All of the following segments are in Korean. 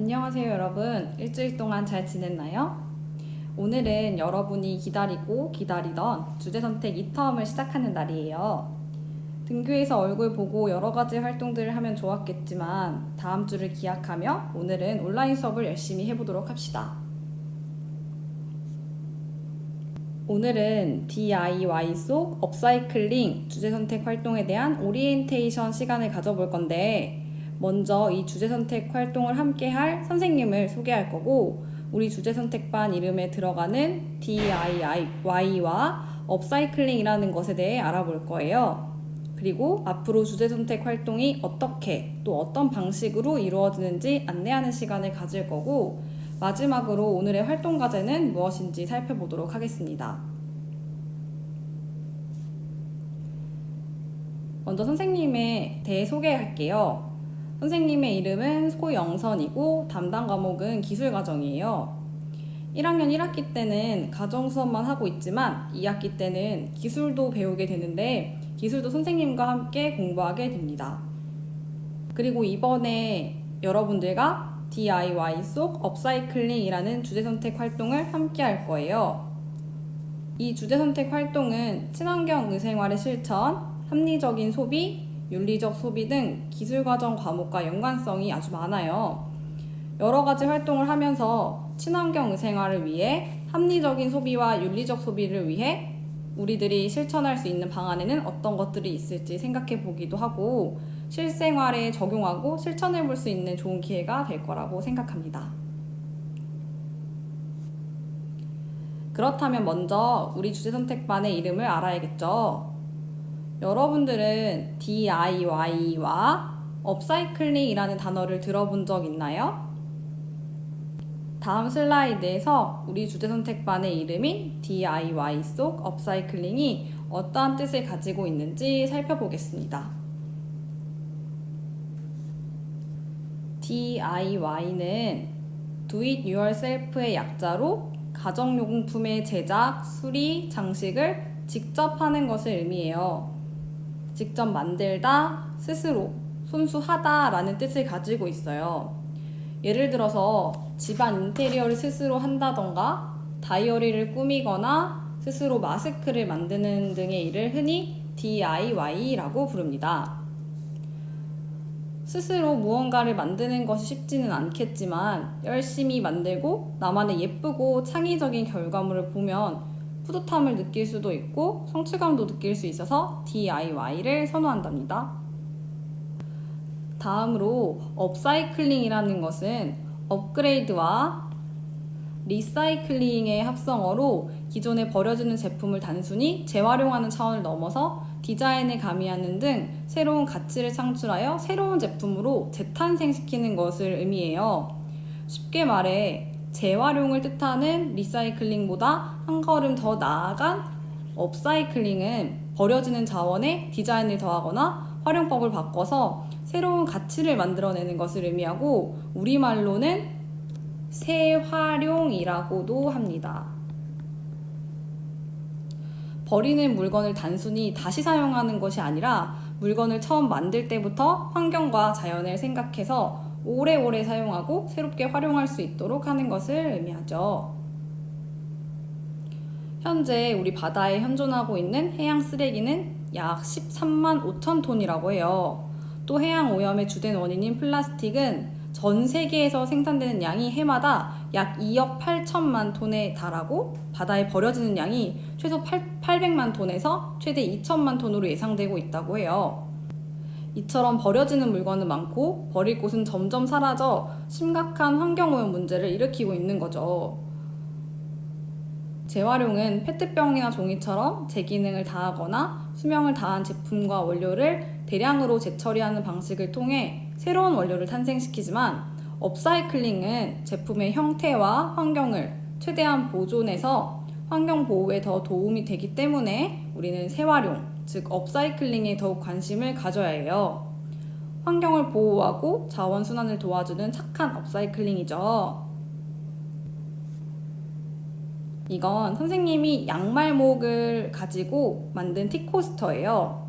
안녕하세요 여러분. 일주일 동안 잘 지냈나요? 오늘은 여러분이 기다리고 기다리던 주제선택 2텀을 시작하는 날이에요. 등교해서 얼굴 보고 여러 가지 활동들을 하면 좋았겠지만 다음 주를 기약하며 오늘은 온라인 수업을 열심히 해보도록 합시다. 오늘은 DIY 속 업사이클링 주제선택 활동에 대한 오리엔테이션 시간을 가져볼 건데 먼저 이 주제선택 활동을 함께 할 선생님을 소개할 거고 우리 주제선택반 이름에 들어가는 DIY와 업사이클링이라는 것에 대해 알아볼 거예요. 그리고 앞으로 주제선택 활동이 어떻게 또 어떤 방식으로 이루어지는지 안내하는 시간을 가질 거고 마지막으로 오늘의 활동 과제는 무엇인지 살펴보도록 하겠습니다. 먼저 선생님에 대해 소개할게요. 선생님의 이름은 소영선이고 담당 과목은 기술과정이에요. 1학년 1학기 때는 가정 수업만 하고 있지만 2학기 때는 기술도 배우게 되는데 기술도 선생님과 함께 공부하게 됩니다. 그리고 이번에 여러분들과 DIY 속 업사이클링이라는 주제선택 활동을 함께 할 거예요. 이 주제선택 활동은 친환경 의생활의 실천, 합리적인 소비, 윤리적 소비 등 기술과정 과목과 연관성이 아주 많아요. 여러 가지 활동을 하면서 친환경 의생활을 위해 합리적인 소비와 윤리적 소비를 위해 우리들이 실천할 수 있는 방안에는 어떤 것들이 있을지 생각해 보기도 하고 실생활에 적용하고 실천해 볼 수 있는 좋은 기회가 될 거라고 생각합니다. 그렇다면 먼저 우리 주제선택반의 이름을 알아야겠죠. 여러분들은 DIY와 업사이클링이라는 단어를 들어본 적 있나요? 다음 슬라이드에서 우리 주제선택반의 이름인 DIY 속 업사이클링이 어떠한 뜻을 가지고 있는지 살펴보겠습니다. DIY는 Do It Yourself의 약자로 가정용품의 제작, 수리, 장식을 직접 하는 것을 의미해요. 직접 만들다, 스스로, 손수하다 라는 뜻을 가지고 있어요. 예를 들어서 집안 인테리어를 스스로 한다던가 다이어리를 꾸미거나 스스로 마스크를 만드는 등의 일을 흔히 DIY라고 부릅니다. 스스로 무언가를 만드는 것이 쉽지는 않겠지만 열심히 만들고 나만의 예쁘고 창의적인 결과물을 보면 뿌듯함을 느낄 수도 있고 성취감도 느낄 수 있어서 DIY를 선호한답니다. 다음으로 업사이클링이라는 것은 업그레이드와 리사이클링의 합성어로 기존에 버려지는 제품을 단순히 재활용하는 차원을 넘어서 디자인을 가미하는 등 새로운 가치를 창출하여 새로운 제품으로 재탄생시키는 것을 의미해요. 쉽게 말해 재활용을 뜻하는 리사이클링보다 한 걸음 더 나아간 업사이클링은 버려지는 자원에 디자인을 더하거나 활용법을 바꿔서 새로운 가치를 만들어내는 것을 의미하고 우리말로는 재활용이라고도 합니다. 버리는 물건을 단순히 다시 사용하는 것이 아니라 물건을 처음 만들 때부터 환경과 자연을 생각해서 오래오래 사용하고 새롭게 활용할 수 있도록 하는 것을 의미하죠. 현재 우리 바다에 현존하고 있는 해양 쓰레기는 약 13만 5천 톤이라고 해요. 또 해양 오염의 주된 원인인 플라스틱은 전 세계에서 생산되는 양이 해마다 약 2억 8천만 톤에 달하고 바다에 버려지는 양이 최소 800만 톤에서 최대 2천만 톤으로 예상되고 있다고 해요. 이처럼 버려지는 물건은 많고 버릴 곳은 점점 사라져 심각한 환경오염 문제를 일으키고 있는 거죠. 재활용은 페트병이나 종이처럼 제기능을 다하거나 수명을 다한 제품과 원료를 대량으로 재처리하는 방식을 통해 새로운 원료를 탄생시키지만 업사이클링은 제품의 형태와 환경을 최대한 보존해서 환경 보호에 더 도움이 되기 때문에 우리는 재활용, 즉 업사이클링에 더욱 관심을 가져야 해요. 환경을 보호하고 자원 순환을 도와주는 착한 업사이클링이죠. 이건 선생님이 양말목을 가지고 만든 티코스터예요.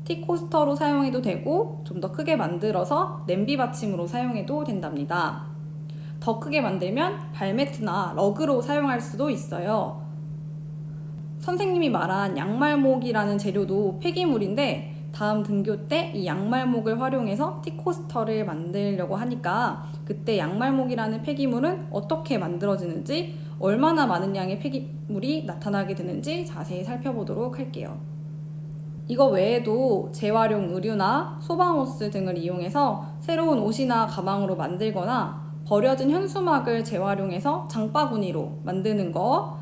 티코스터로 사용해도 되고 좀 더 크게 만들어서 냄비 받침으로 사용해도 된답니다. 더 크게 만들면 발매트나 러그로 사용할 수도 있어요. 선생님이 말한 양말목이라는 재료도 폐기물인데 다음 등교 때 이 양말목을 활용해서 티코스터를 만들려고 하니까 그때 양말목이라는 폐기물은 어떻게 만들어지는지, 얼마나 많은 양의 폐기물이 나타나게 되는지 자세히 살펴보도록 할게요. 이거 외에도 재활용 의류나 소방호스 등을 이용해서 새로운 옷이나 가방으로 만들거나 버려진 현수막을 재활용해서 장바구니로 만드는 거,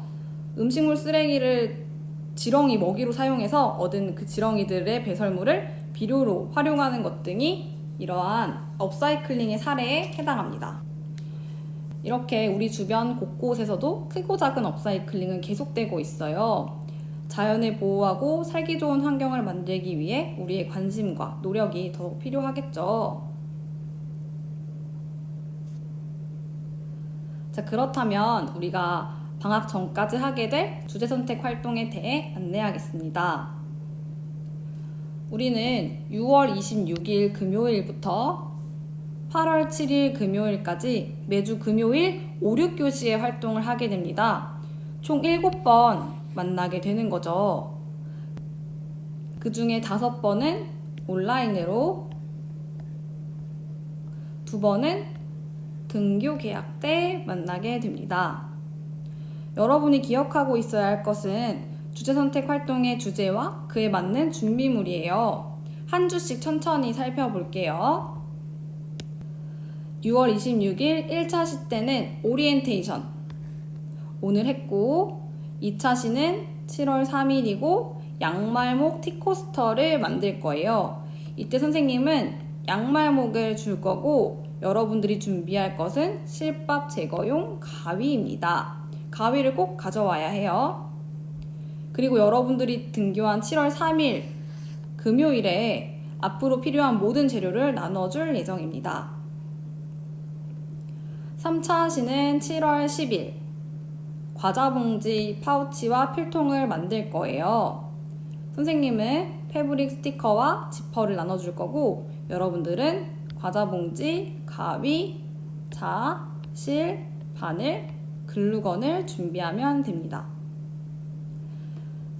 음식물 쓰레기를 지렁이 먹이로 사용해서 얻은 그 지렁이들의 배설물을 비료로 활용하는 것 등이 이러한 업사이클링의 사례에 해당합니다. 이렇게 우리 주변 곳곳에서도 크고 작은 업사이클링은 계속되고 있어요. 자연을 보호하고 살기 좋은 환경을 만들기 위해 우리의 관심과 노력이 더욱 필요하겠죠. 자, 그렇다면 우리가 방학 전까지 하게 될 주제선택 활동에 대해 안내하겠습니다. 우리는 6월 26일 금요일부터 8월 7일 금요일까지 매주 금요일 5, 6교시의 활동을 하게 됩니다. 총 7번 만나게 되는 거죠. 그 중에 5번은 온라인으로, 2번은 등교 개학 때 만나게 됩니다. 여러분이 기억하고 있어야 할 것은 주제선택 활동의 주제와 그에 맞는 준비물이에요. 한 주씩 천천히 살펴볼게요. 6월 26일 1차 시 때는 오리엔테이션 오늘 했고, 2차 시는 7월 3일이고 양말목 티코스터를 만들 거예요. 이때 선생님은 양말목을 줄 거고 여러분들이 준비할 것은 실밥 제거용 가위입니다. 가위를 꼭 가져와야 해요. 그리고 여러분들이 등교한 7월 3일 금요일에 앞으로 필요한 모든 재료를 나눠줄 예정입니다. 3차 시는 7월 10일 과자 봉지, 파우치와 필통을 만들 거예요. 선생님은 패브릭 스티커와 지퍼를 나눠줄 거고 여러분들은 과자 봉지, 가위, 자, 실, 바늘, 글루건을 준비하면 됩니다.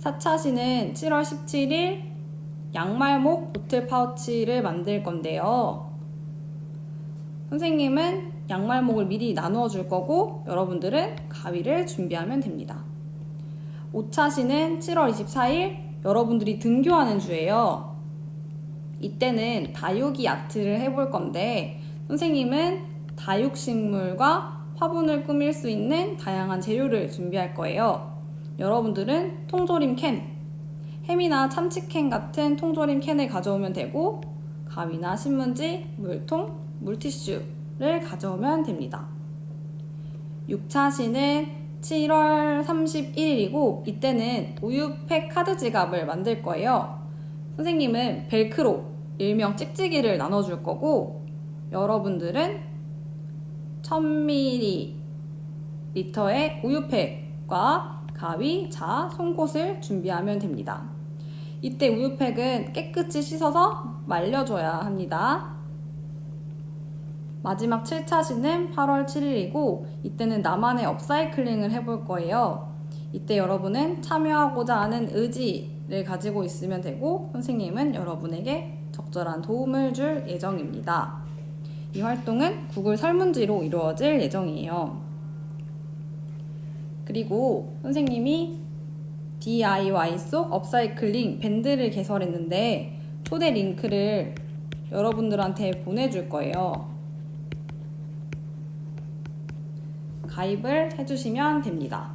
4차 시는 7월 17일 양말목 보틀 파우치를 만들 건데요. 선생님은 양말목을 미리 나누어 줄 거고 여러분들은 가위를 준비하면 됩니다. 5차 시는 7월 24일 여러분들이 등교하는 주예요. 이때는 다육이 아트를 해볼 건데 선생님은 다육식물과 화분을 꾸밀 수 있는 다양한 재료를 준비할 거예요. 여러분들은 통조림 캔, 햄이나 참치캔 같은 통조림 캔을 가져오면 되고 가위나 신문지, 물통, 물티슈를 가져오면 됩니다. 6차 시는 7월 31일이고 이때는 우유팩 카드 지갑을 만들 거예요. 선생님은 벨크로, 일명 찍찍이를 나눠줄 거고 여러분들은 1000ml의 우유팩과 가위, 자, 송곳을 준비하면 됩니다. 이때 우유팩은 깨끗이 씻어서 말려줘야 합니다. 마지막 7차 시는 8월 7일이고 이때는 나만의 업사이클링을 해볼 거예요. 이때 여러분은 참여하고자 하는 의지를 가지고 있으면 되고 선생님은 여러분에게 적절한 도움을 줄 예정입니다. 이 활동은 구글 설문지로 이루어질 예정이에요. 그리고 선생님이 DIY 속 업사이클링 밴드를 개설했는데 초대 링크를 여러분들한테 보내줄 거예요. 가입을 해주시면 됩니다.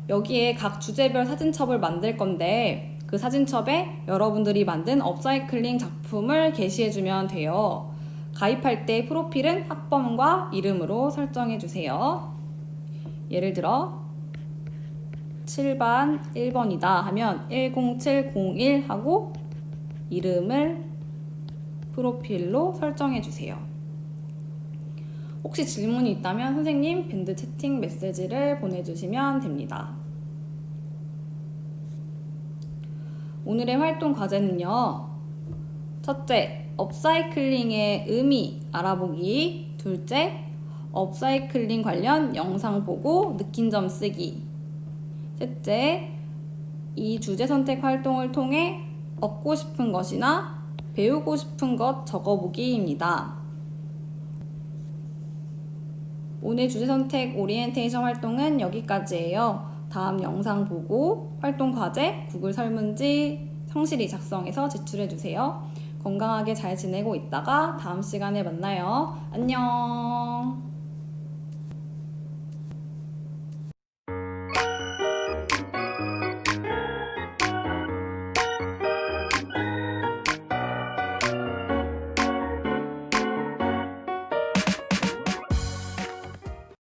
여기에 각 주제별 사진첩을 만들 건데 그 사진첩에 여러분들이 만든 업사이클링 작품을 게시해주면 돼요. 가입할 때 프로필은 학번과 이름으로 설정해주세요. 예를 들어 7반 1번이다 하면 10701 하고 이름을 프로필로 설정해주세요. 혹시 질문이 있다면 선생님 밴드 채팅 메시지를 보내주시면 됩니다. 오늘의 활동 과제는요. 첫째, 업사이클링의 의미 알아보기. 둘째, 업사이클링 관련 영상 보고 느낀 점 쓰기. 셋째, 이 주제 선택 활동을 통해 얻고 싶은 것이나 배우고 싶은 것 적어보기입니다. 오늘 주제 선택 오리엔테이션 활동은 여기까지예요. 다음 영상 보고 활동 과제, 구글 설문지 성실히 작성해서 제출해주세요. 건강하게 잘 지내고 있다가 다음 시간에 만나요. 안녕.